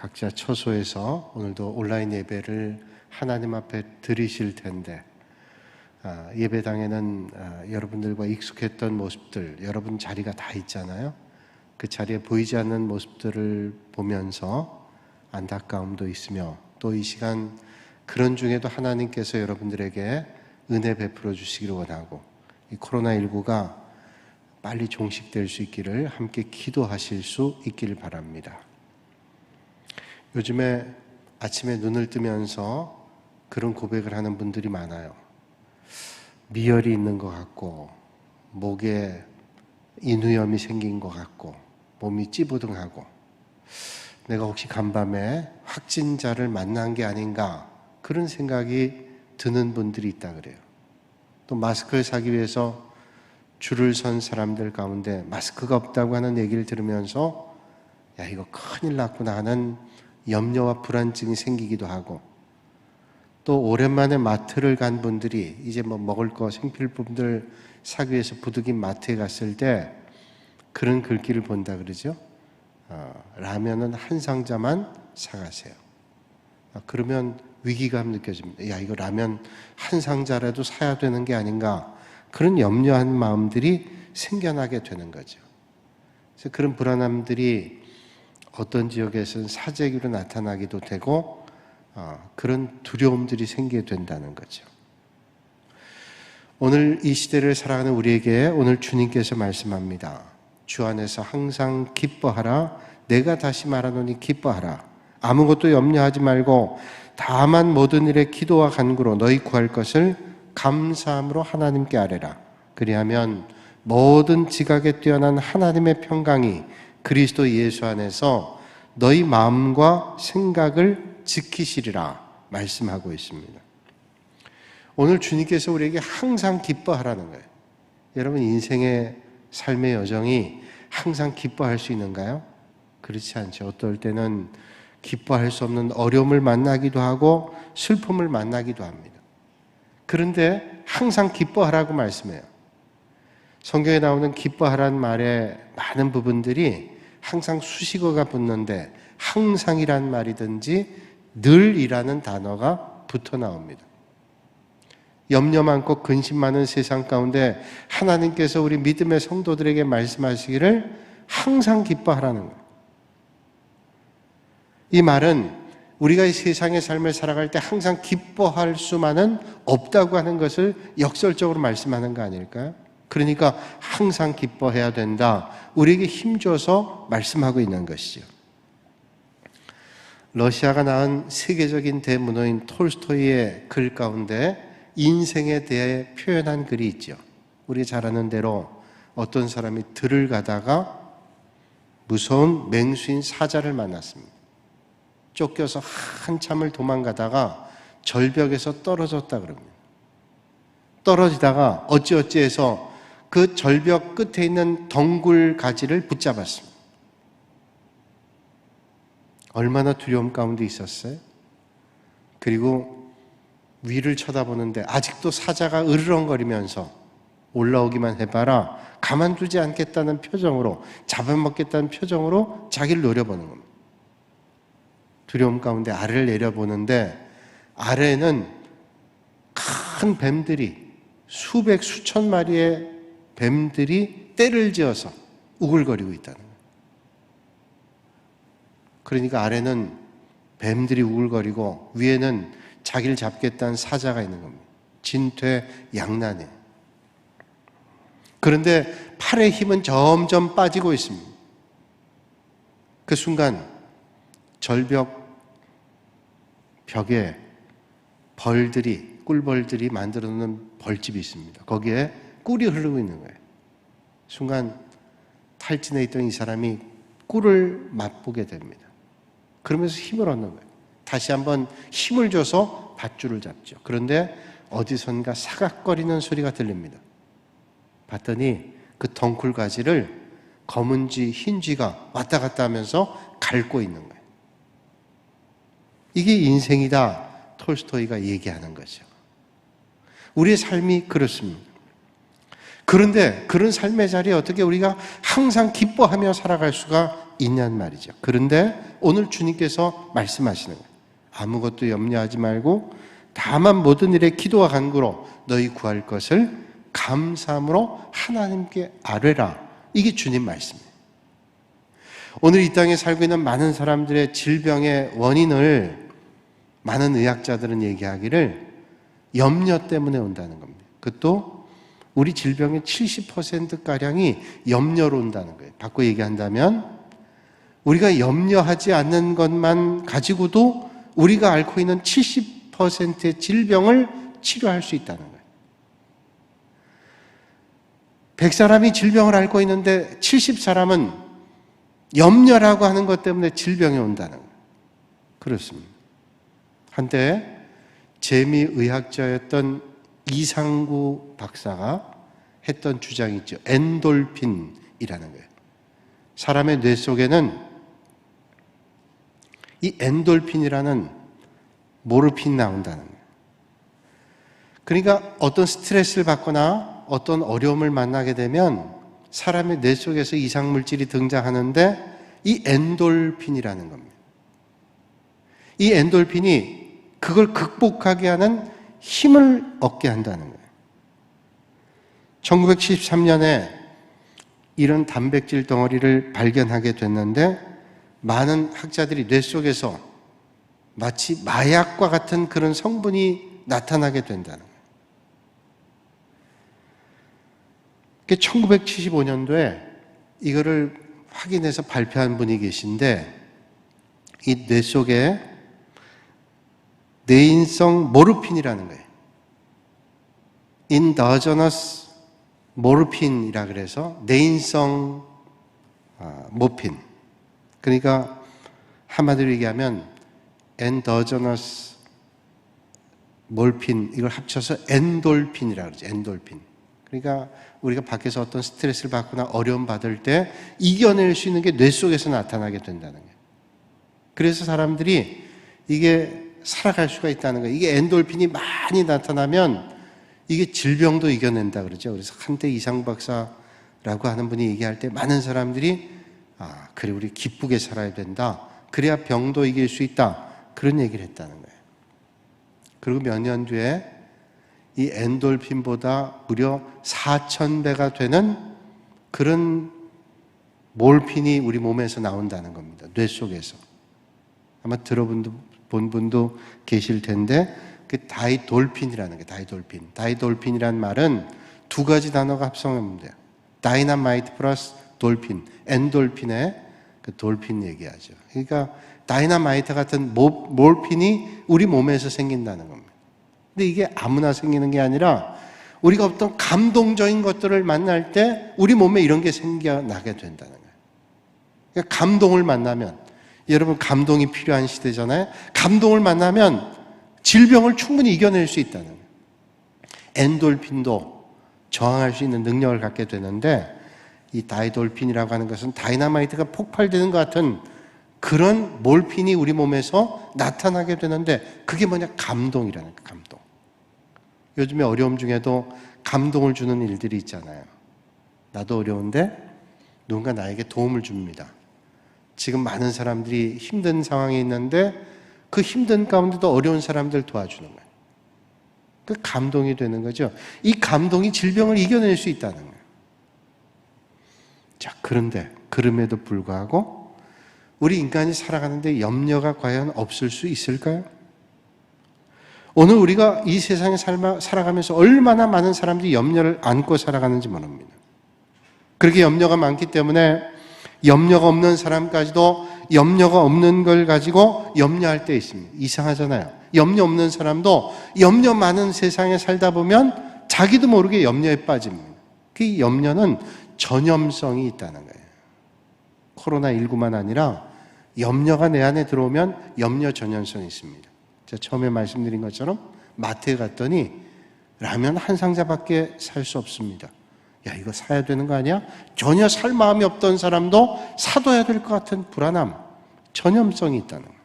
각자 처소에서 오늘도 온라인 예배를 하나님 앞에 드리실 텐데 예배당에는 여러분들과 익숙했던 모습들, 여러분 자리가 다 있잖아요. 그 자리에 보이지 않는 모습들을 보면서 안타까움도 있으며 또 이 시간 그런 중에도 하나님께서 여러분들에게 은혜 베풀어 주시기를 원하고 이 코로나19가 빨리 종식될 수 있기를 함께 기도하실 수 있기를 바랍니다. 요즘에 아침에 눈을 뜨면서 그런 고백을 하는 분들이 많아요. 미열이 있는 것 같고 목에 인후염이 생긴 것 같고 몸이 찌부둥하고 내가 혹시 간밤에 확진자를 만난 게 아닌가 그런 생각이 드는 분들이 있다 그래요. 또 마스크를 사기 위해서 줄을 선 사람들 가운데 마스크가 없다고 하는 얘기를 들으면서 야 이거 큰일 났구나 하는 염려와 불안증이 생기기도 하고 또 오랜만에 마트를 간 분들이 이제 뭐 먹을 거 생필품들 사기 위해서 부득이 마트에 갔을 때 그런 글귀를 본다 그러죠. 라면은 한 상자만 사가세요. 그러면 위기감 느껴집니다. 야 이거 라면 한 상자라도 사야 되는 게 아닌가 그런 염려한 마음들이 생겨나게 되는 거죠. 그래서 그런 불안함들이 어떤 지역에서는 사재기로 나타나기도 되고 그런 두려움들이 생기게 된다는 거죠. 오늘 이 시대를 살아가는 우리에게 오늘 주님께서 말씀합니다. 주 안에서 항상 기뻐하라. 내가 다시 말하노니 기뻐하라. 아무것도 염려하지 말고 다만 모든 일에 기도와 간구로 너희 구할 것을 감사함으로 하나님께 아뢰라. 그리하면 모든 지각에 뛰어난 하나님의 평강이 그리스도 예수 안에서 너희 마음과 생각을 지키시리라 말씀하고 있습니다. 오늘 주님께서 우리에게 항상 기뻐하라는 거예요. 여러분 인생의 삶의 여정이 항상 기뻐할 수 있는가요? 그렇지 않죠. 어떨 때는 기뻐할 수 없는 어려움을 만나기도 하고 슬픔을 만나기도 합니다. 그런데 항상 기뻐하라고 말씀해요. 성경에 나오는 기뻐하라는 말의 많은 부분들이 항상 수식어가 붙는데 항상이란 말이든지 늘이라는 단어가 붙어 나옵니다. 염려 많고 근심 많은 세상 가운데 하나님께서 우리 믿음의 성도들에게 말씀하시기를 항상 기뻐하라는 거예요. 이 말은 우리가 이 세상의 삶을 살아갈 때 항상 기뻐할 수만은 없다고 하는 것을 역설적으로 말씀하는 거 아닐까요? 그러니까 항상 기뻐해야 된다. 우리에게 힘줘서 말씀하고 있는 것이죠. 러시아가 낳은 세계적인 대문호인 톨스토이의 글 가운데 인생에 대해 표현한 글이 있죠. 우리 잘 아는 대로 어떤 사람이 들을 가다가 무서운 맹수인 사자를 만났습니다. 쫓겨서 한참을 도망가다가 절벽에서 떨어졌다 그럽니다. 떨어지다가 어찌어찌해서 그 절벽 끝에 있는 덩굴 가지를 붙잡았습니다. 얼마나 두려움 가운데 있었어요? 그리고 위를 쳐다보는데 아직도 사자가 으르렁거리면서 올라오기만 해봐라 가만두지 않겠다는 표정으로 잡아먹겠다는 표정으로 자기를 노려보는 겁니다. 두려움 가운데 아래를 내려보는데 아래에는 큰 뱀들이 수백 수천 마리의 뱀들이 떼를 지어서 우글거리고 있다는 거예요. 그러니까 아래는 뱀들이 우글거리고 위에는 자기를 잡겠다는 사자가 있는 겁니다. 진퇴양난이에요. 그런데 팔의 힘은 점점 빠지고 있습니다. 그 순간 절벽 벽에 꿀벌들이 만들어 놓은 벌집이 있습니다. 거기에 꿀이 흐르고 있는 거예요. 순간 탈진해 있던 이 사람이 꿀을 맛보게 됩니다. 그러면서 힘을 얻는 거예요. 다시 한번 힘을 줘서 밧줄을 잡죠. 그런데 어디선가 사각거리는 소리가 들립니다. 봤더니 그 덩굴 가지를 검은 쥐, 흰 쥐가 왔다 갔다 하면서 갉고 있는 거예요. 이게 인생이다. 톨스토이가 얘기하는 거죠. 우리의 삶이 그렇습니다. 그런데 그런 삶의 자리에 어떻게 우리가 항상 기뻐하며 살아갈 수가 있냔 말이죠. 그런데 오늘 주님께서 말씀하시는 거예요. 아무것도 염려하지 말고 다만 모든 일에 기도와 간구로 너희 구할 것을 감사함으로 하나님께 아뢰라. 이게 주님 말씀이에요. 오늘 이 땅에 살고 있는 많은 사람들의 질병의 원인을 많은 의학자들은 얘기하기를 염려 때문에 온다는 겁니다. 그것도 우리 질병의 70%가량이 염려로 온다는 거예요. 바꿔 얘기한다면 우리가 염려하지 않는 것만 가지고도 우리가 앓고 있는 70%의 질병을 치료할 수 있다는 거예요. 100사람이 질병을 앓고 있는데 70사람은 염려라고 하는 것 때문에 질병이 온다는 거예요. 그렇습니다. 한때 재미의학자였던 이상구 박사가 했던 주장이 있죠. 엔돌핀이라는 거예요. 사람의 뇌 속에는 이 엔돌핀이라는 모르핀이 나온다는 거예요. 그러니까 어떤 스트레스를 받거나 어떤 어려움을 만나게 되면 사람의 뇌 속에서 이상물질이 등장하는데 이 엔돌핀이라는 겁니다. 이 엔돌핀이 그걸 극복하게 하는 힘을 얻게 한다는 거예요. 1973년에 이런 단백질 덩어리를 발견하게 됐는데 많은 학자들이 뇌 속에서 마치 마약과 같은 그런 성분이 나타나게 된다는 거예요. 1975년도에 이거를 확인해서 발표한 분이 계신데 이 뇌 속에 뇌인성 모르핀이라는 거예요. 인더저너스 모르핀이라 그래서 뇌인성 모핀. 그러니까 한마디로 얘기하면 엔더저너스 몰핀 이걸 합쳐서 엔돌핀이라 그러죠. 엔돌핀. 그러니까 우리가 밖에서 어떤 스트레스를 받거나 어려움 받을 때 이겨낼 수 있는 게 뇌 속에서 나타나게 된다는 거예요. 그래서 사람들이 이게 살아갈 수가 있다는 거예요. 이게 엔돌핀이 많이 나타나면 이게 질병도 이겨낸다 그러죠. 그래서 한때 이상구 박사라고 하는 분이 얘기할 때 많은 사람들이 그래 우리 기쁘게 살아야 된다. 그래야 병도 이길 수 있다. 그런 얘기를 했다는 거예요. 그리고 몇 년 뒤에 이 엔돌핀보다 무려 4,000배가 되는 그런 몰핀이 우리 몸에서 나온다는 겁니다. 뇌 속에서. 아마 본 분도 계실 텐데 그 다이돌핀이라는 게 다이돌핀. 다이돌핀이란 말은 두 가지 단어가 합성하면 돼요. 다이나마이트 플러스 돌핀. 엔돌핀의 그 돌핀 얘기하죠. 그러니까 다이나마이트 같은 몰핀이 우리 몸에서 생긴다는 겁니다. 근데 이게 아무나 생기는 게 아니라 우리가 어떤 감동적인 것들을 만날 때 우리 몸에 이런 게 생겨나게 된다는 거예요. 그러니까 감동을 만나면 여러분 감동이 필요한 시대잖아요. 감동을 만나면 질병을 충분히 이겨낼 수 있다는 거예요. 엔돌핀도 저항할 수 있는 능력을 갖게 되는데 이 다이돌핀이라고 하는 것은 다이나마이트가 폭발되는 것 같은 그런 몰핀이 우리 몸에서 나타나게 되는데 그게 뭐냐? 감동이라는 거예요. 감동. 요즘에 어려움 중에도 감동을 주는 일들이 있잖아요. 나도 어려운데 누군가 나에게 도움을 줍니다. 지금 많은 사람들이 힘든 상황에 있는데 그 힘든 가운데도 어려운 사람들 도와주는 거예요. 그 감동이 되는 거죠. 이 감동이 질병을 이겨낼 수 있다는 거예요. 자, 그런데 그럼에도 불구하고 우리 인간이 살아가는데 염려가 과연 없을 수 있을까요? 오늘 우리가 이 세상에 살아가면서 얼마나 많은 사람들이 염려를 안고 살아가는지 모릅니다. 그렇게 염려가 많기 때문에 염려가 없는 사람까지도 염려가 없는 걸 가지고 염려할 때 있습니다. 이상하잖아요. 염려 없는 사람도 염려 많은 세상에 살다 보면 자기도 모르게 염려에 빠집니다. 그 염려는 전염성이 있다는 거예요. 코로나19만 아니라 염려가 내 안에 들어오면 염려 전염성이 있습니다. 제가 처음에 말씀드린 것처럼 마트에 갔더니 라면 한 상자밖에 살 수 없습니다. 야, 이거 사야 되는 거 아니야? 전혀 살 마음이 없던 사람도 사둬야 될 것 같은 불안함, 전염성이 있다는 거예요.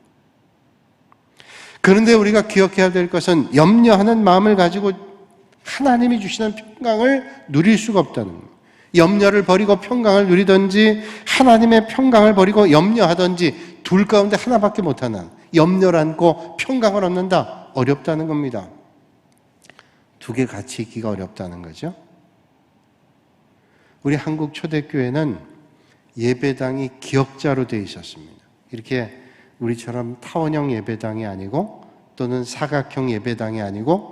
그런데 우리가 기억해야 될 것은 염려하는 마음을 가지고 하나님이 주시는 평강을 누릴 수가 없다는 거예요. 염려를 버리고 평강을 누리든지 하나님의 평강을 버리고 염려하든지 둘 가운데 하나밖에 못하는, 염려를 안고 평강을 얻는다. 어렵다는 겁니다. 두 개 같이 있기가 어렵다는 거죠. 우리 한국 초대교회는 예배당이 기역자로 되어 있었습니다. 이렇게 우리처럼 타원형 예배당이 아니고 또는 사각형 예배당이 아니고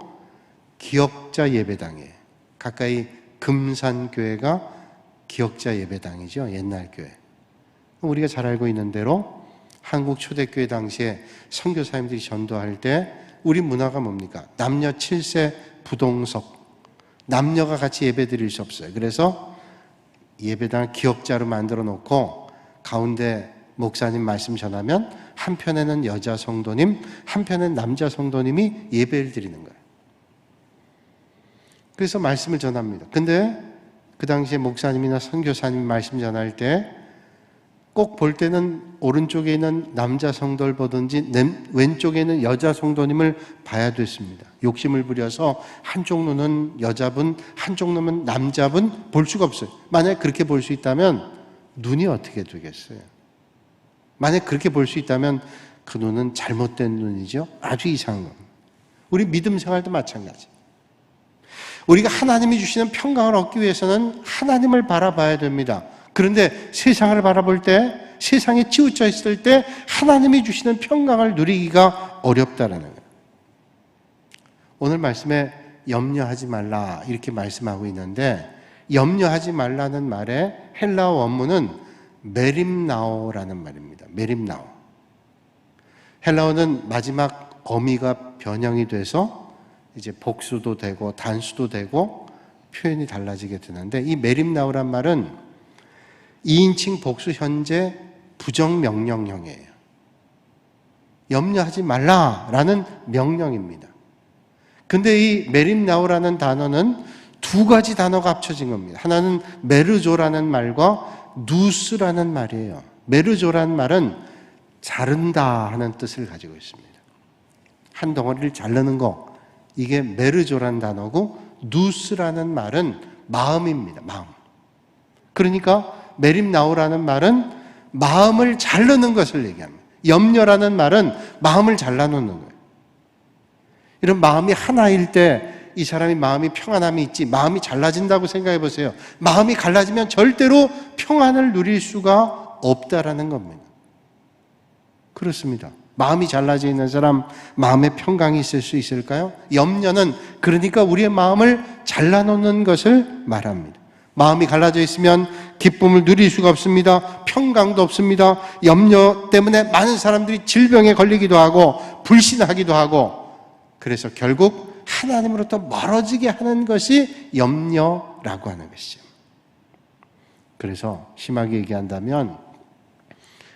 기역자 예배당이에요. 가까이 금산교회가 기역자 예배당이죠. 옛날 교회. 우리가 잘 알고 있는 대로 한국 초대교회 당시에 선교사님들이 전도할 때 우리 문화가 뭡니까? 남녀 7세 부동석. 남녀가 같이 예배 드릴 수 없어요. 그래서 예배당을 기역자로 만들어 놓고 가운데 목사님 말씀 전하면 한편에는 여자 성도님, 한편에는 남자 성도님이 예배를 드리는 거예요. 그래서 말씀을 전합니다. 근데 그 당시에 목사님이나 선교사님이 말씀 전할 때 꼭 볼 때는 오른쪽에 있는 남자 성도를 보든지 왼쪽에 있는 여자 성도님을 봐야 됐습니다. 욕심을 부려서 한쪽 눈은 여자분, 한쪽 눈은 남자분 볼 수가 없어요. 만약에 그렇게 볼 수 있다면 눈이 어떻게 되겠어요? 만약에 그렇게 볼 수 있다면 그 눈은 잘못된 눈이죠. 아주 이상한 겁니다. 우리 믿음 생활도 마찬가지. 우리가 하나님이 주시는 평강을 얻기 위해서는 하나님을 바라봐야 됩니다. 그런데 세상을 바라볼 때, 세상에 치우쳐 있을 때 하나님이 주시는 평강을 누리기가 어렵다라는 거예요. 오늘 말씀에 염려하지 말라 이렇게 말씀하고 있는데, 염려하지 말라는 말의 헬라어 원문은 메림나오라는 말입니다. 메림나오. 헬라어는 마지막 어미가 변형이 돼서 이제 복수도 되고 단수도 되고 표현이 달라지게 되는데, 이 메림나오란 말은 2인칭 복수 현재 부정명령형이에요. 염려하지 말라라는 명령입니다. 근데 이 메림나오라는 단어는 두 가지 단어가 합쳐진 겁니다. 하나는 메르조라는 말과 누스라는 말이에요. 메르조라는 말은 자른다 하는 뜻을 가지고 있습니다. 한 덩어리를 자르는 거, 이게 메르조라는 단어고, 누스라는 말은 마음입니다. 마음. 그러니까 메림나오라는 말은 마음을 자르는 것을 얘기합니다. 염려라는 말은 마음을 잘라놓는 거예요. 이런 마음이 하나일 때 이 사람이 마음이 평안함이 있지, 마음이 잘라진다고 생각해 보세요. 마음이 갈라지면 절대로 평안을 누릴 수가 없다라는 겁니다. 그렇습니다. 마음이 잘라져 있는 사람 마음에 평강이 있을 수 있을까요? 염려는 그러니까 우리의 마음을 잘라놓는 것을 말합니다. 마음이 갈라져 있으면 기쁨을 누릴 수가 없습니다. 평강도 없습니다. 염려 때문에 많은 사람들이 질병에 걸리기도 하고 불신하기도 하고, 그래서 결국 하나님으로부터 멀어지게 하는 것이 염려라고 하는 것이죠. 그래서 심하게 얘기한다면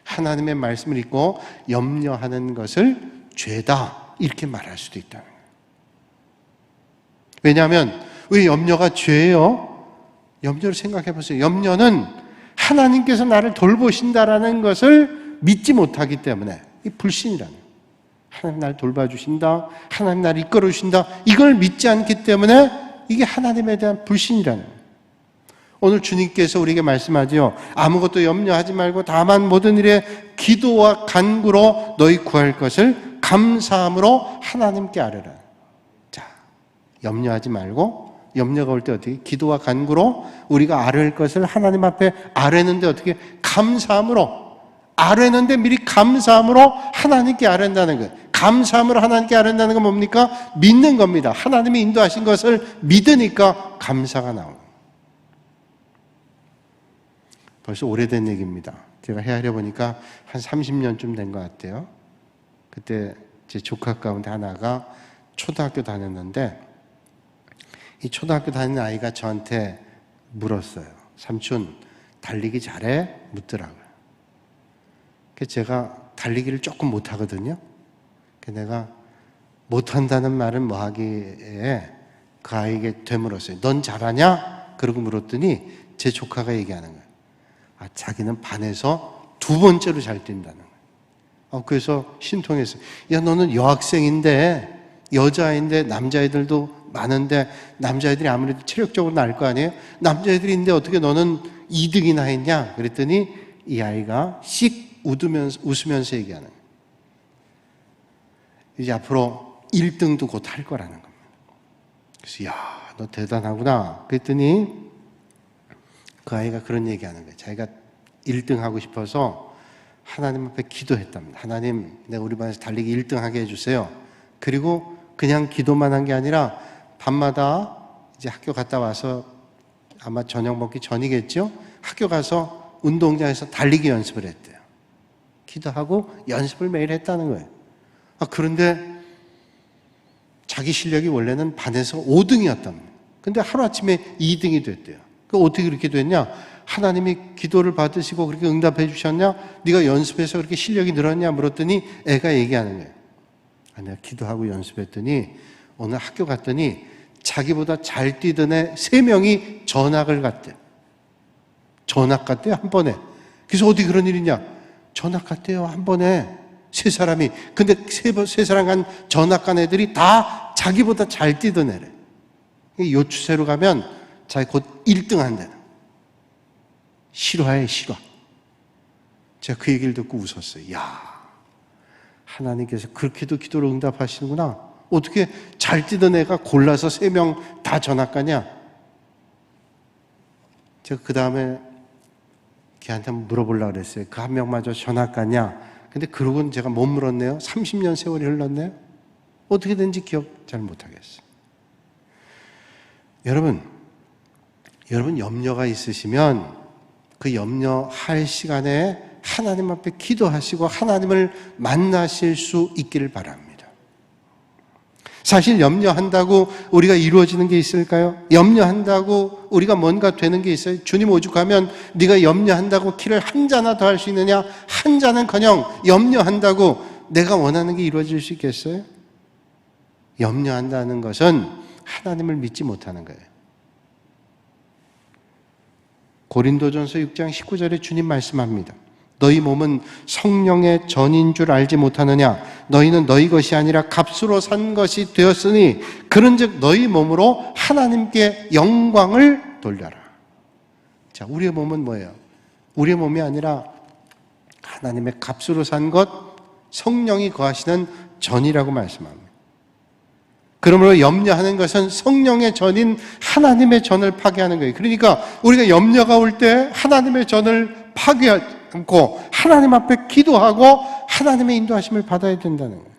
하나님의 말씀을 읽고 염려하는 것을 죄다 이렇게 말할 수도 있다는 거예요. 왜냐하면 왜 염려가 죄예요? 염려를 생각해 보세요. 염려는 하나님께서 나를 돌보신다라는 것을 믿지 못하기 때문에, 이 불신이라는 거예요. 하나님 나를 돌봐주신다, 하나님 나를 이끌어주신다, 이걸 믿지 않기 때문에 이게 하나님에 대한 불신이라는 거예요. 오늘 주님께서 우리에게 말씀하죠. 아무것도 염려하지 말고 다만 모든 일에 기도와 간구로 너희 구할 것을 감사함으로 하나님께 아뢰라. 자, 염려하지 말고, 염려가 올 때 어떻게? 기도와 간구로 우리가 아뢰을 것을 하나님 앞에 아뢰는데 어떻게? 감사함으로. 아뢰는데 미리 감사함으로 하나님께 아뢰는다는 거예요. 감사함으로 하나님께 아뢰는다는 건 뭡니까? 믿는 겁니다. 하나님이 인도하신 것을 믿으니까 감사가 나옵니다. 벌써 오래된 얘기입니다. 제가 헤아려 보니까 한 30년쯤 된 것 같아요. 그때 제 조카 가운데 하나가 초등학교 다녔는데, 이 초등학교 다니는 아이가 저한테 물었어요. 삼촌, 달리기 잘해? 묻더라고요. 그래서 제가 달리기를 조금 못하거든요. 그래서 내가 못한다는 말은 뭐 하기에 그 아이에게 되물었어요. 넌 잘하냐? 그러고 물었더니 제 조카가 얘기하는 거예요. 아, 자기는 반에서 두 번째로 잘 뛴다는 거예요. 그래서 신통했어요. 야, 너는 여학생인데, 여자아이인데 남자애들도 많은데 남자애들이 아무래도 체력적으로 나을 거 아니에요? 남자애들이 있는데 어떻게 너는 2등이나 했냐? 그랬더니 이 아이가 씩 웃으면서 얘기하는 거예요. 이제 앞으로 1등도 곧 할 거라는 겁니다. 그래서 야, 너 대단하구나. 그랬더니 그 아이가 그런 얘기하는 거예요. 자기가 1등 하고 싶어서 하나님 앞에 기도했답니다. 하나님, 내가 우리 반에서 달리기 1등 하게 해주세요. 그리고 그냥 기도만 한 게 아니라 밤마다 이제 학교 갔다 와서 아마 저녁 먹기 전이겠죠? 학교 가서 운동장에서 달리기 연습을 했대요. 기도하고 연습을 매일 했다는 거예요. 그런데 자기 실력이 원래는 반에서 5등이었답니다. 근데 하루아침에 2등이 됐대요. 어떻게 그렇게 됐냐? 하나님이 기도를 받으시고 그렇게 응답해 주셨냐? 네가 연습해서 그렇게 실력이 늘었냐? 물었더니 애가 얘기하는 거예요. 내가 기도하고 연습했더니 오늘 학교 갔더니 자기보다 잘 뛰던 애 3명이 전학을 갔대요. 전학 갔대요, 한 번에. 그래서 어디 그런 일이냐? 전학 갔대요, 한 번에. 3사람이. 근데 세 사람 간 전학 간 애들이 다 자기보다 잘 뛰던 애래. 요 추세로 가면 자기 곧 1등 한다는. 실화예요, 실화. 제가 그 얘기를 듣고 웃었어요. 야, 하나님께서 그렇게도 기도를 응답하시는구나. 어떻게 잘 뛰던 애가 골라서 3명 다 전학 가냐? 제가 그 다음에 걔한테 한번 물어보려고 그랬어요. 그 한 명마저 전학 가냐? 근데 그러고는 제가 못 물었네요. 30년 세월이 흘렀네요. 어떻게 된지 기억 잘 못하겠어요. 여러분 염려가 있으시면 그 염려할 시간에 하나님 앞에 기도하시고 하나님을 만나실 수 있기를 바랍니다. 사실 염려한다고 우리가 이루어지는 게 있을까요? 염려한다고 우리가 뭔가 되는 게 있어요? 주님 오죽하면 네가 염려한다고 키를 한 자나 더 할 수 있느냐? 한 자는커녕 염려한다고 내가 원하는 게 이루어질 수 있겠어요? 염려한다는 것은 하나님을 믿지 못하는 거예요. 고린도전서 6장 19절에 주님 말씀합니다. 너희 몸은 성령의 전인 줄 알지 못하느냐? 너희는 너희 것이 아니라 값으로 산 것이 되었으니 그런즉 너희 몸으로 하나님께 영광을 돌려라. 자, 우리의 몸은 뭐예요? 우리의 몸이 아니라 하나님의 값으로 산 것, 성령이 거하시는 전이라고 말씀합니다. 그러므로 염려하는 것은 성령의 전인 하나님의 전을 파괴하는 거예요. 그러니까 우리가 염려가 올 때 하나님의 전을 파괴하지 않고 하나님 앞에 기도하고 하나님의 인도하심을 받아야 된다는 거예요.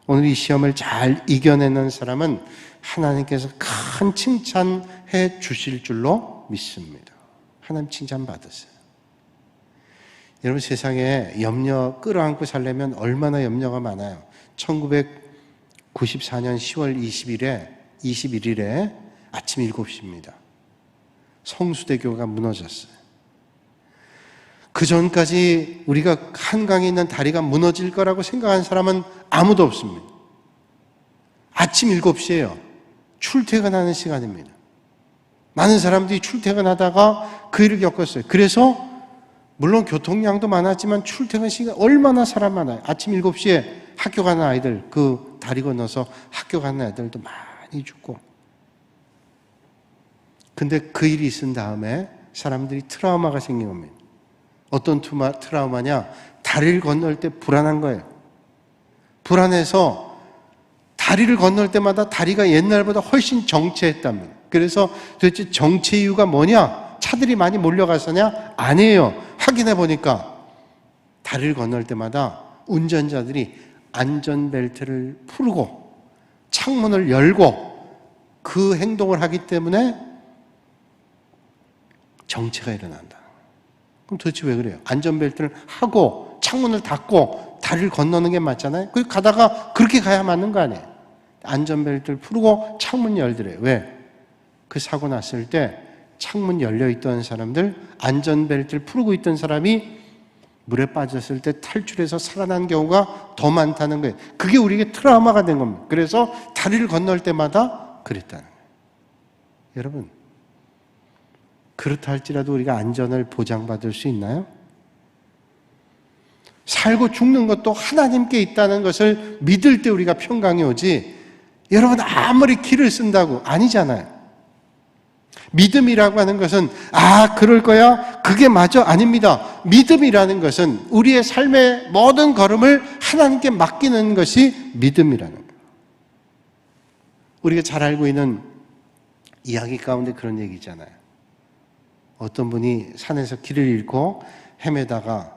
오늘 이 시험을 잘 이겨내는 사람은 하나님께서 큰 칭찬해 주실 줄로 믿습니다. 하나님 칭찬 받으세요. 여러분, 세상에 염려 끌어안고 살려면 얼마나 염려가 많아요. 1994년 10월 21일에 아침 7시입니다. 성수대교가 무너졌어요. 그 전까지 우리가 한강에 있는 다리가 무너질 거라고 생각한 사람은 아무도 없습니다. 아침 7시예요. 출퇴근하는 시간입니다. 많은 사람들이 출퇴근하다가 그 일을 겪었어요. 그래서 물론 교통량도 많았지만 출퇴근 시간 얼마나 사람 많아요. 아침 7시에 학교 가는 아이들, 그 다리 건너서 학교 가는 애들도 많이 죽고. 근데 그 일이 있은 다음에 사람들이 트라우마가 생긴 겁니다. 어떤 트라우마냐? 다리를 건널 때 불안한 거예요. 불안해서 다리를 건널 때마다 다리가 옛날보다 훨씬 정체했답니다. 그래서 도대체 정체 이유가 뭐냐? 차들이 많이 몰려가서냐? 아니에요. 확인해 보니까 다리를 건널 때마다 운전자들이 안전벨트를 풀고 창문을 열고 그 행동을 하기 때문에 정체가 일어난다. 그럼 도대체 왜 그래요? 안전벨트를 하고 창문을 닫고 다리를 건너는 게 맞잖아요. 그리고 가다가 그렇게 가야 맞는 거 아니에요? 안전벨트를 풀고 창문 열더래요. 왜? 그 사고 났을 때 창문 열려있던 사람들, 안전벨트를 풀고 있던 사람이 물에 빠졌을 때 탈출해서 살아난 경우가 더 많다는 거예요. 그게 우리에게 트라우마가 된 겁니다. 그래서 다리를 건널 때마다 그랬다는 거예요. 여러분, 그렇다 할지라도 우리가 안전을 보장받을 수 있나요? 살고 죽는 것도 하나님께 있다는 것을 믿을 때 우리가 평강이 오지, 여러분 아무리 기를 쓴다고 아니잖아요. 믿음이라고 하는 것은 그럴 거야? 그게 맞아? 아닙니다. 믿음이라는 것은 우리의 삶의 모든 걸음을 하나님께 맡기는 것이 믿음이라는 거예요. 우리가 잘 알고 있는 이야기 가운데 그런 얘기잖아요. 어떤 분이 산에서 길을 잃고 헤매다가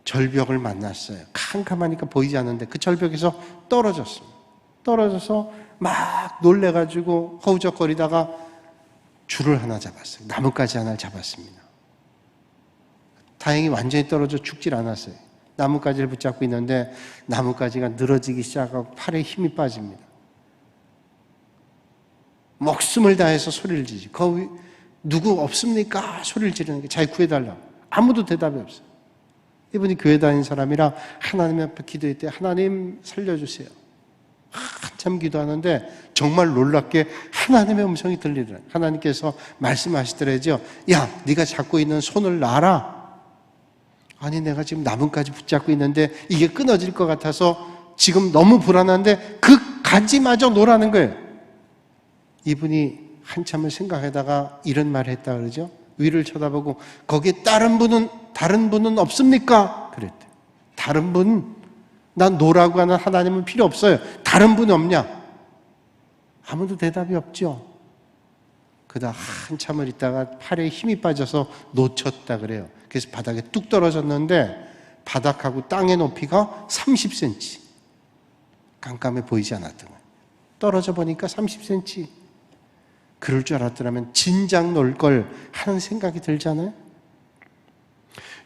절벽을 만났어요. 캄캄하니까 보이지 않는데 그 절벽에서 떨어졌습니다. 떨어져서 막 놀래가지고 허우적거리다가 줄을 하나 잡았어요. 나뭇가지 하나를 잡았습니다. 다행히 완전히 떨어져 죽질 않았어요. 나뭇가지를 붙잡고 있는데 나뭇가지가 늘어지기 시작하고 팔에 힘이 빠집니다. 목숨을 다해서 소리를 지르지. 거기 누구 없습니까? 소리를 지르는 게 자기 구해달라고. 아무도 대답이 없어요. 이분이 교회 다니는 사람이라 하나님 앞에 기도했대. 하나님 살려주세요. 한참 기도하는데 정말 놀랍게 하나님의 음성이 들리더라고요. 하나님께서 말씀하시더라고요. 야, 네가 잡고 있는 손을 놔라. 아니, 내가 지금 나뭇가지 붙잡고 있는데 이게 끊어질 것 같아서 지금 너무 불안한데 그 가지마저 놓으라는 거예요. 이분이 한참을 생각하다가 이런 말을 했다 그러죠. 위를 쳐다보고 거기에 다른 분은 없습니까? 그랬대. 다른 분? 난 노라고 하는 하나님은 필요 없어요. 다른 분 없냐? 아무도 대답이 없죠. 그러다 한참을 있다가 팔에 힘이 빠져서 놓쳤다 그래요. 그래서 바닥에 뚝 떨어졌는데 바닥하고 땅의 높이가 30cm. 깜깜해 보이지 않았던 거예요. 떨어져 보니까 30cm. 그럴 줄 알았더라면 진작 놓을 걸 하는 생각이 들잖아요.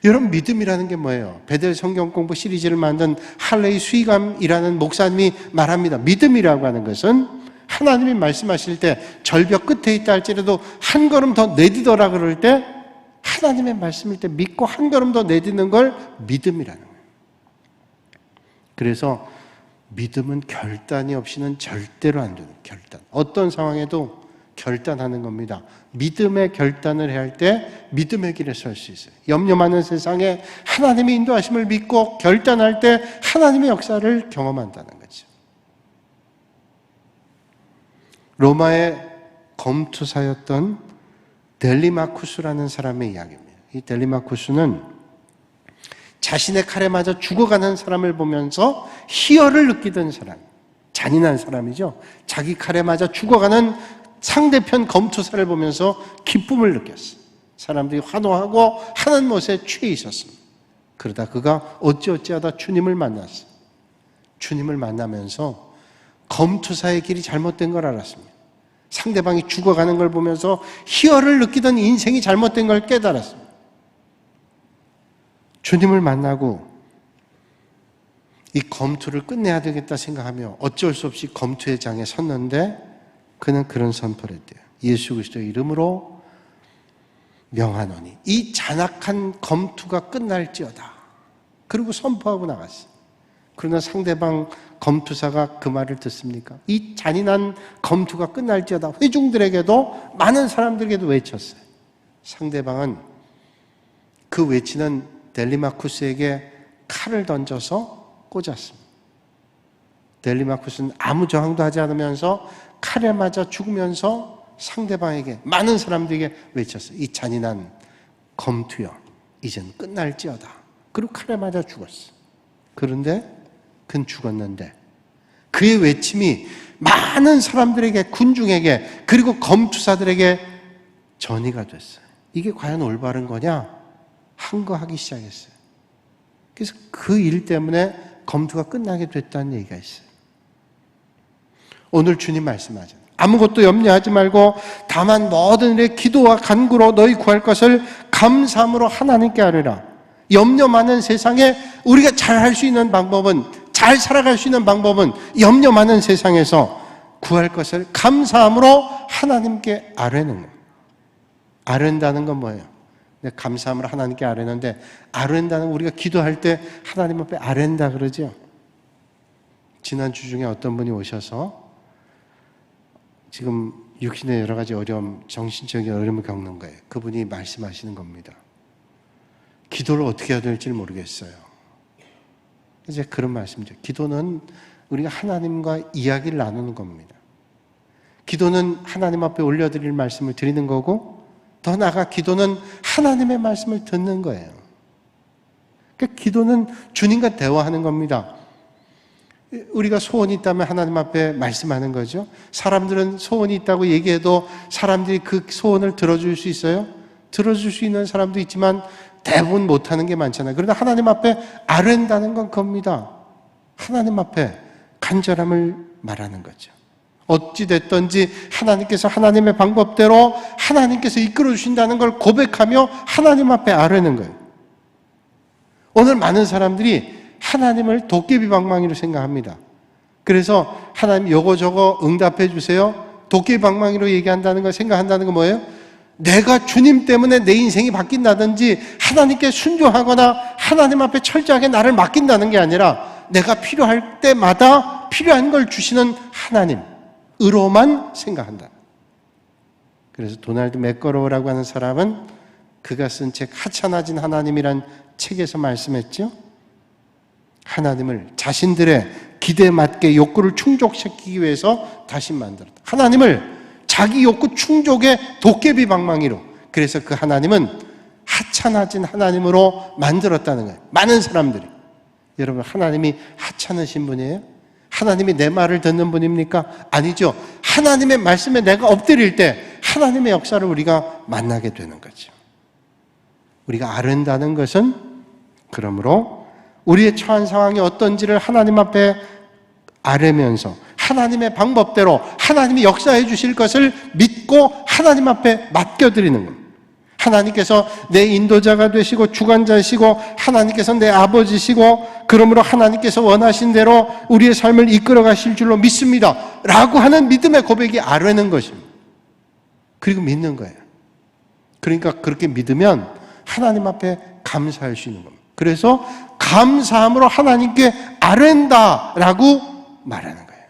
여러분, 믿음이라는 게 뭐예요? 베델 성경 공부 시리즈를 만든 할레이 수이감이라는 목사님이 말합니다. 믿음이라고 하는 것은 하나님이 말씀하실 때 절벽 끝에 있다 할지라도 한 걸음 더 내디더라 그럴 때 하나님의 말씀일 때 믿고 한 걸음 더 내딛는 걸 믿음이라는 거예요. 그래서 믿음은 결단이 없이는 절대로 안 되는 결단. 어떤 상황에도 결단하는 겁니다. 믿음의 결단을 해야 할 때 믿음의 길에 설 수 있어요. 염려 많은 세상에 하나님의 인도하심을 믿고 결단할 때 하나님의 역사를 경험한다는 거죠. 로마의 검투사였던 델리마쿠스라는 사람의 이야기입니다. 이 델리마쿠스는 자신의 칼에 맞아 죽어가는 사람을 보면서 희열을 느끼던 사람, 잔인한 사람이죠. 자기 칼에 맞아 죽어가는 상대편 검투사를 보면서 기쁨을 느꼈어요. 사람들이 환호하고 하는 것에 취해 있었습니다. 그러다 그가 어찌어찌하다 주님을 만났어요. 주님을 만나면서 검투사의 길이 잘못된 걸 알았습니다. 상대방이 죽어가는 걸 보면서 희열을 느끼던 인생이 잘못된 걸 깨달았습니다. 주님을 만나고 이 검투를 끝내야 되겠다 생각하며 어쩔 수 없이 검투의 장에 섰는데 그는 그런 선포를 했대요. 예수 그리스도의 이름으로 명하노니 이 잔악한 검투가 끝날지어다. 그리고 선포하고 나갔어요. 그러나 상대방 검투사가 그 말을 듣습니까? 이 잔인한 검투가 끝날지어다. 회중들에게도 많은 사람들에게도 외쳤어요. 상대방은 그 외치는 델리마쿠스에게 칼을 던져서 꽂았습니다. 델리마쿠스는 아무 저항도 하지 않으면서 칼에 맞아 죽으면서 상대방에게 많은 사람들에게 외쳤어요. 이 잔인한 검투여 이젠 끝날지어다. 그리고 칼에 맞아 죽었어. 그런데 그는 죽었는데 그의 외침이 많은 사람들에게, 군중에게, 그리고 검투사들에게 전이가 됐어요. 이게 과연 올바른 거냐? 항거하기 시작했어요. 그래서 그 일 때문에 검투가 끝나게 됐다는 얘기가 있어요. 오늘 주님 말씀하잖아요. 아무것도 염려하지 말고 다만 모든 일에 기도와 간구로 너희 구할 것을 감사함으로 하나님께 아뢰라. 염려 많은 세상에 우리가 잘 할 수 있는 방법은, 잘 살아갈 수 있는 방법은 염려 많은 세상에서 구할 것을 감사함으로 하나님께 아뢰는 거예요. 아뢰는다는 건 뭐예요? 감사함으로 하나님께 아뢰는데, 아뢰는다는 건 우리가 기도할 때 하나님 앞에 아뢰는다 그러죠. 지난주 중에 어떤 분이 오셔서 지금 육신의 여러 가지 어려움, 정신적인 어려움을 겪는 거예요. 그분이 말씀하시는 겁니다. 기도를 어떻게 해야 될지 모르겠어요. 이제 그런 말씀이죠. 기도는 우리가 하나님과 이야기를 나누는 겁니다. 기도는 하나님 앞에 올려드릴 말씀을 드리는 거고, 더 나아가 기도는 하나님의 말씀을 듣는 거예요. 그러니까 기도는 주님과 대화하는 겁니다. 우리가 소원이 있다면 하나님 앞에 말씀하는 거죠. 사람들은 소원이 있다고 얘기해도 사람들이 그 소원을 들어줄 수 있어요? 들어줄 수 있는 사람도 있지만 대부분 못하는 게 많잖아요. 그러나 하나님 앞에 아뢰는다는 건 겁니다. 하나님 앞에 간절함을 말하는 거죠. 어찌됐든지 하나님께서 하나님의 방법대로 하나님께서 이끌어 주신다는 걸 고백하며 하나님 앞에 아뢰는 거예요. 오늘 많은 사람들이 하나님을 도깨비 방망이로 생각합니다. 그래서 하나님 요거 저거 응답해 주세요. 도깨비 방망이로 얘기한다는 걸 생각한다는 건 뭐예요? 내가 주님 때문에 내 인생이 바뀐다든지 하나님께 순종하거나 하나님 앞에 철저하게 나를 맡긴다는 게 아니라 내가 필요할 때마다 필요한 걸 주시는 하나님으로만 생각한다. 그래서 도널드 맥거로우라고 하는 사람은 그가 쓴 책 하찮아진 하나님이란 책에서 말씀했죠. 하나님을 자신들의 기대에 맞게 욕구를 충족시키기 위해서 다시 만들었다. 하나님을 자기 욕구 충족의 도깨비 방망이로, 그래서 그 하나님은 하찮아진 하나님으로 만들었다는 거예요. 많은 사람들이. 여러분, 하나님이 하찮으신 분이에요? 하나님이 내 말을 듣는 분입니까? 아니죠. 하나님의 말씀에 내가 엎드릴 때 하나님의 역사를 우리가 만나게 되는 거죠. 우리가 아른다는 것은 그러므로 우리의 처한 상황이 어떤지를 하나님 앞에 아뢰면서 하나님의 방법대로 하나님이 역사해 주실 것을 믿고 하나님 앞에 맡겨드리는 겁니다. 하나님께서 내 인도자가 되시고 주관자시고 하나님께서 내 아버지시고 그러므로 하나님께서 원하신 대로 우리의 삶을 이끌어 가실 줄로 믿습니다 라고 하는 믿음의 고백이 아뢰는 것입니다. 그리고 믿는 거예요. 그러니까 그렇게 믿으면 하나님 앞에 감사할 수 있는 겁니다. 그래서 감사함으로 하나님께 아뢰다라고 말하는 거예요.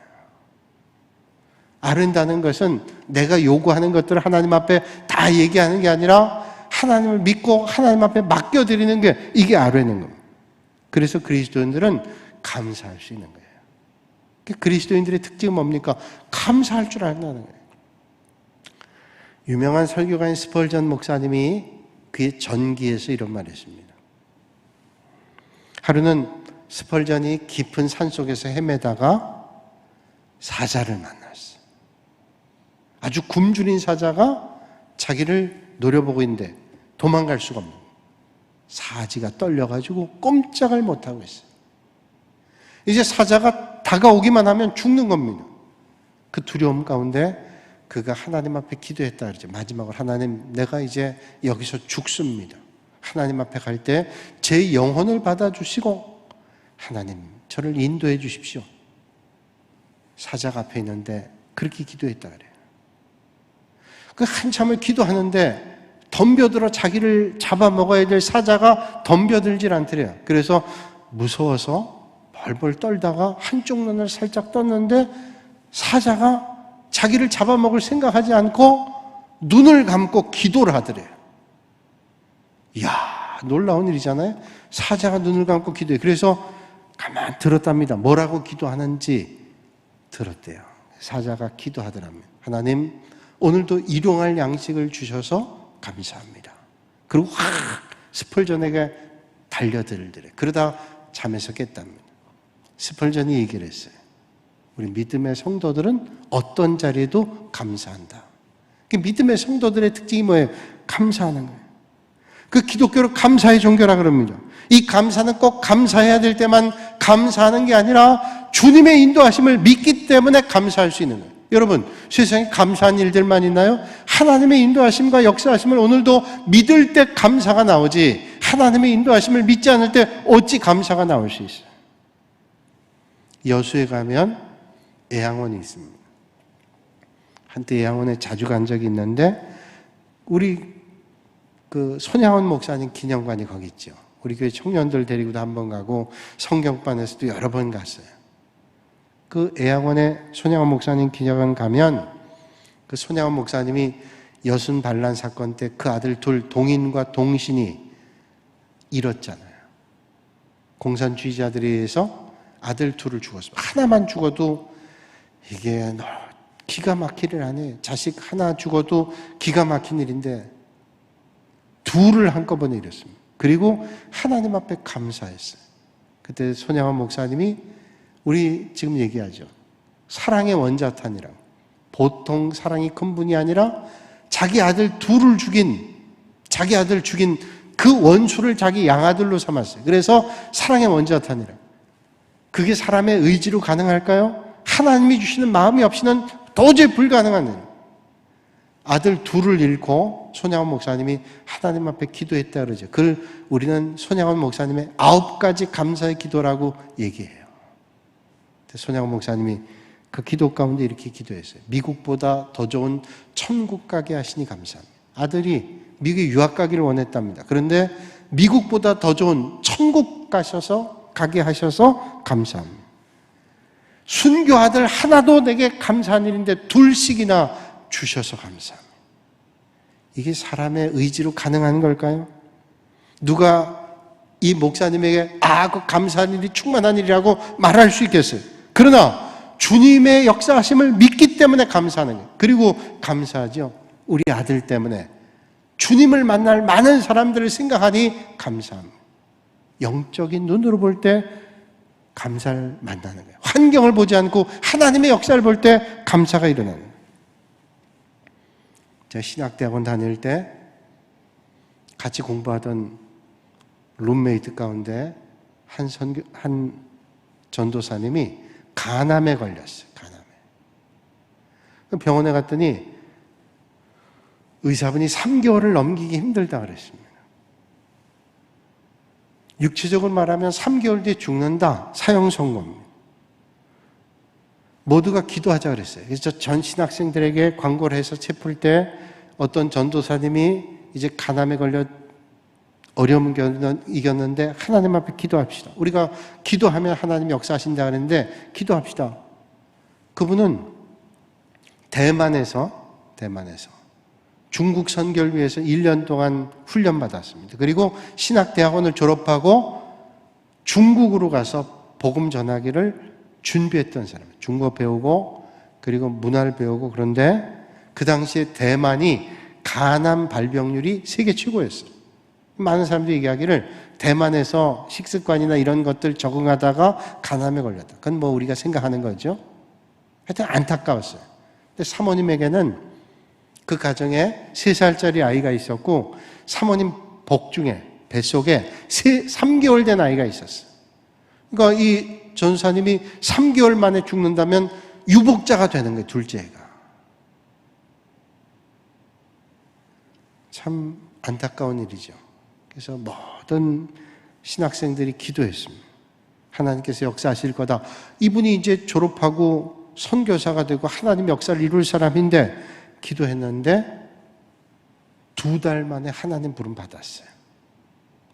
아른다는 것은 내가 요구하는 것들을 하나님 앞에 다 얘기하는 게 아니라 하나님을 믿고 하나님 앞에 맡겨드리는 게 이게 아뢰는 겁니다. 그래서 그리스도인들은 감사할 수 있는 거예요. 그리스도인들의 특징은 뭡니까? 감사할 줄 안다는 거예요. 유명한 설교가인 스펄전 목사님이 그의 전기에서 이런 말을 했습니다. 하루는 스펄전이 깊은 산속에서 헤매다가 사자를 만났어요. 아주 굶주린 사자가 자기를 노려보고 있는데 도망갈 수가 없는 거예요. 사지가 떨려가지고 꼼짝을 못하고 있어요. 이제 사자가 다가오기만 하면 죽는 겁니다. 그 두려움 가운데 그가 하나님 앞에 기도했다 그러죠. 마지막으로 하나님, 내가 이제 여기서 죽습니다. 하나님 앞에 갈 때 제 영혼을 받아주시고 하나님 저를 인도해 주십시오. 사자가 앞에 있는데 그렇게 기도했다 그래요. 그 한참을 기도하는데 덤벼들어 자기를 잡아먹어야 될 사자가 덤벼들질 않더래요. 그래서 무서워서 벌벌 떨다가 한쪽 눈을 살짝 떴는데 사자가 자기를 잡아먹을 생각하지 않고 눈을 감고 기도를 하더래요. 이야, 놀라운 일이잖아요. 사자가 눈을 감고 기도해요. 그래서 가만 들었답니다. 뭐라고 기도하는지 들었대요. 사자가 기도하더랍니다. 하나님, 오늘도 일용할 양식을 주셔서 감사합니다. 그리고 확 스펄전에게 달려들더래. 그러다 잠에서 깼답니다. 스펄전이 얘기를 했어요. 우리 믿음의 성도들은 어떤 자리에도 감사한다. 믿음의 성도들의 특징이 뭐예요? 감사하는 거예요. 그 기독교를 감사의 종교라 그럽니다. 이 감사는 꼭 감사해야 될 때만 감사하는 게 아니라 주님의 인도하심을 믿기 때문에 감사할 수 있는 거예요. 여러분, 세상에 감사한 일들만 있나요? 하나님의 인도하심과 역사하심을 오늘도 믿을 때 감사가 나오지, 하나님의 인도하심을 믿지 않을 때 어찌 감사가 나올 수 있어요? 여수에 가면 애양원이 있습니다. 한때 애양원에 자주 간 적이 있는데 우리 그 손양원 목사님 기념관이 거기 있죠. 우리 교회 청년들 데리고도 한번 가고 성경반에서도 여러 번 갔어요. 그 애양원에 손양원 목사님 기념관 가면 그 손양원 목사님이 여순 반란 사건 때 그 아들 둘 동인과 동신이 잃었잖아요. 공산주의자들에 의해서 아들 둘을 죽었습니다. 하나만 죽어도 이게 기가 막힐 일 아니에요. 자식 하나 죽어도 기가 막힌 일인데 둘을 한꺼번에 잃었습니다. 그리고 하나님 앞에 감사했어요. 그때 손양원 목사님이 우리 지금 얘기하죠. 사랑의 원자탄이라고. 보통 사랑이 큰 분이 아니라 자기 아들 둘을 죽인 그 원수를 자기 양아들로 삼았어요. 그래서 사랑의 원자탄이라고. 그게 사람의 의지로 가능할까요? 하나님이 주시는 마음이 없이는 도저히 불가능한 일. 아들 둘을 잃고 손양원 목사님이 하나님 앞에 기도했다 그러죠. 그걸 우리는 손양원 목사님의 9가지 감사의 기도라고 얘기해요. 손양원 목사님이 그 기도 가운데 이렇게 기도했어요. 미국보다 더 좋은 천국 가게 하시니 감사합니다. 아들이 미국에 유학 가기를 원했답니다. 그런데 미국보다 더 좋은 천국 가게 하셔서 감사합니다. 순교 아들 하나도 내게 감사한 일인데 둘씩이나 주셔서 감사합니다. 이게 사람의 의지로 가능한 걸까요? 누가 이 목사님에게 그 감사한 일이 충만한 일이라고 말할 수 있겠어요. 그러나 주님의 역사하심을 믿기 때문에 감사하는 거예요. 그리고 감사하죠. 우리 아들 때문에 주님을 만날 많은 사람들을 생각하니 감사합니다. 영적인 눈으로 볼 때 감사를 만나는 거예요. 환경을 보지 않고 하나님의 역사를 볼 때 감사가 일어나는 거예요. 제가 신학대학원 다닐 때 같이 공부하던 룸메이트 가운데 한 전도사님이 간암에 걸렸어요. 간암에. 병원에 갔더니 의사분이 3개월을 넘기기 힘들다 그랬습니다. 육체적으로 말하면 3개월 뒤에 죽는다. 사형 선고입니다. 모두가 기도하자 그랬어요. 그래서 전 신학생들에게 광고를 해서 책 풀 때 어떤 전도사님이 이제 간암에 걸려 어려움을 이겼는데 하나님 앞에 기도합시다. 우리가 기도하면 하나님 역사하신다 그랬는데 기도합시다. 그분은 대만에서 중국 선교를 위해서 1년 동안 훈련받았습니다. 그리고 신학대학원을 졸업하고 중국으로 가서 복음 전하기를 준비했던 사람이에요. 중국어 배우고 그리고 문화를 배우고. 그런데 그 당시에 대만이 간암 발병률이 세계 최고였어요. 많은 사람들이 얘기하기를 대만에서 식습관이나 이런 것들 적응하다가 간암에 걸렸다. 그건 뭐 우리가 생각하는 거죠. 하여튼 안타까웠어요. 근데 사모님에게는 그 가정에 3살짜리 아이가 있었고 사모님 복중에 뱃속에 3개월 된 아이가 있었어요. 그러니까 이 전사님이 3개월 만에 죽는다면 유복자가 되는 거예요. 둘째가. 참 안타까운 일이죠. 그래서 모든 신학생들이 기도했습니다. 하나님께서 역사하실 거다. 이분이 이제 졸업하고 선교사가 되고 하나님 역사를 이룰 사람인데 기도했는데 2달 만에 하나님 부름 받았어요.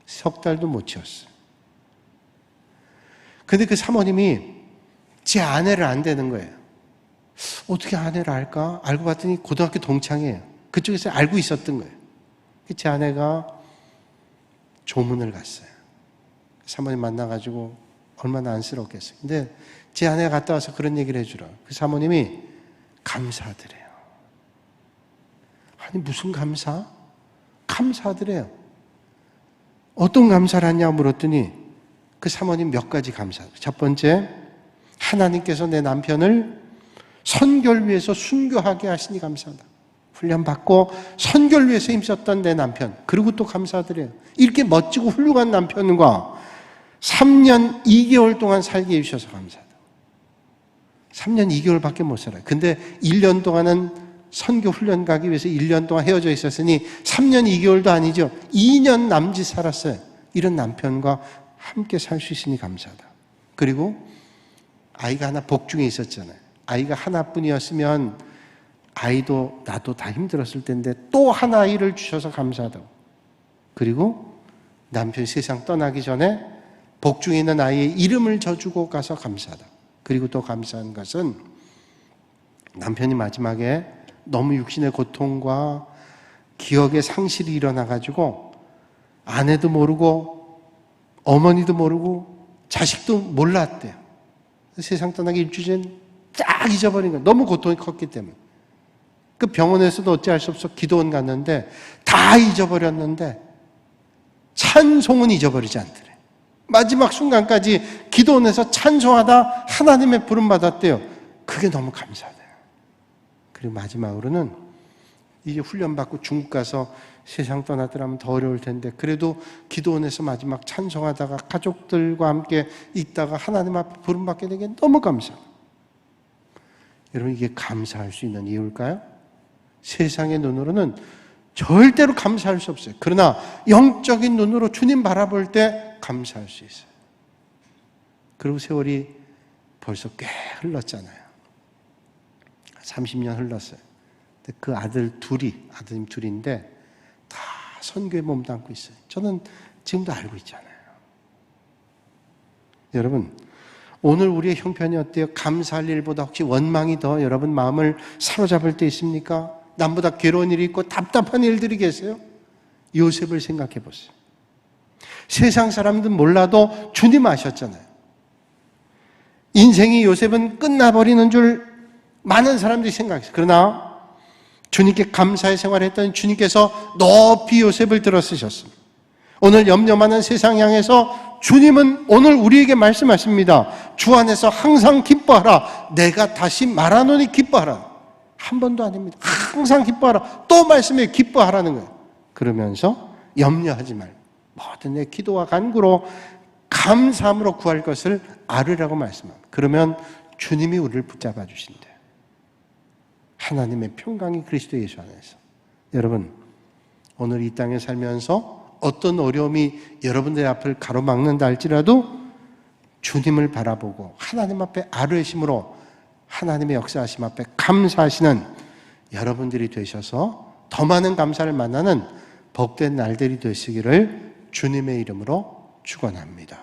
3달도 못 채웠어요. 근데 그 사모님이 제 아내를 안 되는 거예요. 어떻게 아내를 알까? 알고 봤더니 고등학교 동창이에요. 그쪽에서 알고 있었던 거예요. 제 아내가 조문을 갔어요. 사모님 만나가지고 얼마나 안쓰럽겠어요. 근데 제 아내가 갔다 와서 그런 얘기를 해주라. 그 사모님이 감사드려요. 아니 무슨 감사? 감사드려요. 어떤 감사를 하냐 물었더니 그 사모님 몇 가지 감사. 첫 번째, 하나님께서 내 남편을 선교를 위해서 순교하게 하시니 감사하다. 훈련받고 선교를 위해서 힘썼던 내 남편. 그리고 또 감사드려요. 이렇게 멋지고 훌륭한 남편과 3년 2개월 동안 살게 해주셔서 감사하다. 3년 2개월밖에 못 살아요. 근데 1년 동안은 선교 훈련 가기 위해서 1년 동안 헤어져 있었으니 3년 2개월도 아니죠. 2년 남짓 살았어요. 이런 남편과 함께 살 수 있으니 감사하다. 그리고 아이가 하나 복중에 있었잖아요. 아이가 하나뿐이었으면 아이도 나도 다 힘들었을 텐데 또 하나 아이를 주셔서 감사하다고. 그리고 남편이 세상 떠나기 전에 복중에 있는 아이의 이름을 져주고 가서 감사하다. 그리고 또 감사한 것은 남편이 마지막에 너무 육신의 고통과 기억의 상실이 일어나가지고 아내도 모르고 어머니도 모르고 자식도 몰랐대요. 세상 떠나기 일주일 전 딱 잊어버린 거예요. 너무 고통이 컸기 때문에. 그 병원에서도 어찌할 수 없어 기도원 갔는데 다 잊어버렸는데 찬송은 잊어버리지 않더래. 마지막 순간까지 기도원에서 찬송하다 하나님의 부름 받았대요. 그게 너무 감사하대요. 그리고 마지막으로는 이제 훈련받고 중국 가서 세상 떠나더라면 더 어려울 텐데 그래도 기도원에서 마지막 찬송하다가 가족들과 함께 있다가 하나님 앞에 부름 받게 된 게 너무 감사해요. 여러분, 이게 감사할 수 있는 이유일까요? 세상의 눈으로는 절대로 감사할 수 없어요. 그러나 영적인 눈으로 주님 바라볼 때 감사할 수 있어요. 그리고 세월이 벌써 꽤 흘렀잖아요. 30년 흘렀어요. 근데 그 아드님 둘인데 다 선교에 몸담고 있어요. 저는 지금도 알고 있잖아요. 여러분, 오늘 우리의 형편이 어때요? 감사할 일보다 혹시 원망이 더 여러분 마음을 사로잡을 때 있습니까? 남보다 괴로운 일이 있고 답답한 일들이 계세요? 요셉을 생각해 보세요. 세상 사람들은 몰라도 주님 아셨잖아요. 인생이 요셉은 끝나버리는 줄 많은 사람들이 생각했어요. 그러나 주님께 감사의 생활을 했더니 주님께서 높이 요셉을 들어 쓰셨습니다. 오늘 염려 많은 세상 향해서 주님은 오늘 우리에게 말씀하십니다. 주 안에서 항상 기뻐하라. 내가 다시 말하노니 기뻐하라. 한 번도 아닙니다. 항상 기뻐하라. 또 말씀해 기뻐하라는 거예요. 그러면서 염려하지 말고 모든 내 기도와 간구로 감사함으로 구할 것을 아뢰라고 말씀합니다. 그러면 주님이 우리를 붙잡아 주신대요. 하나님의 평강이 그리스도 예수 안에서. 여러분, 오늘 이 땅에 살면서 어떤 어려움이 여러분들 앞을 가로막는다 할지라도 주님을 바라보고 하나님 앞에 아뢰심으로 하나님의 역사하심 앞에 감사하시는 여러분들이 되셔서 더 많은 감사를 만나는 복된 날들이 되시기를 주님의 이름으로 축원합니다.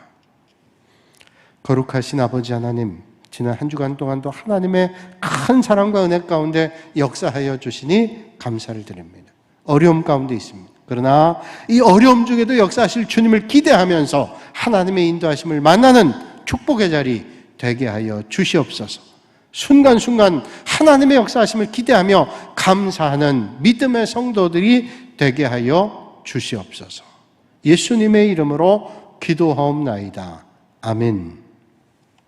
거룩하신 아버지 하나님, 지난 한 주간 동안도 하나님의 큰 사랑과 은혜 가운데 역사하여 주시니 감사를 드립니다. 어려움 가운데 있습니다. 그러나 이 어려움 중에도 역사하실 주님을 기대하면서 하나님의 인도하심을 만나는 축복의 자리 되게 하여 주시옵소서. 순간순간 하나님의 역사하심을 기대하며 감사하는 믿음의 성도들이 되게 하여 주시옵소서. 예수님의 이름으로 기도하옵나이다. 아멘.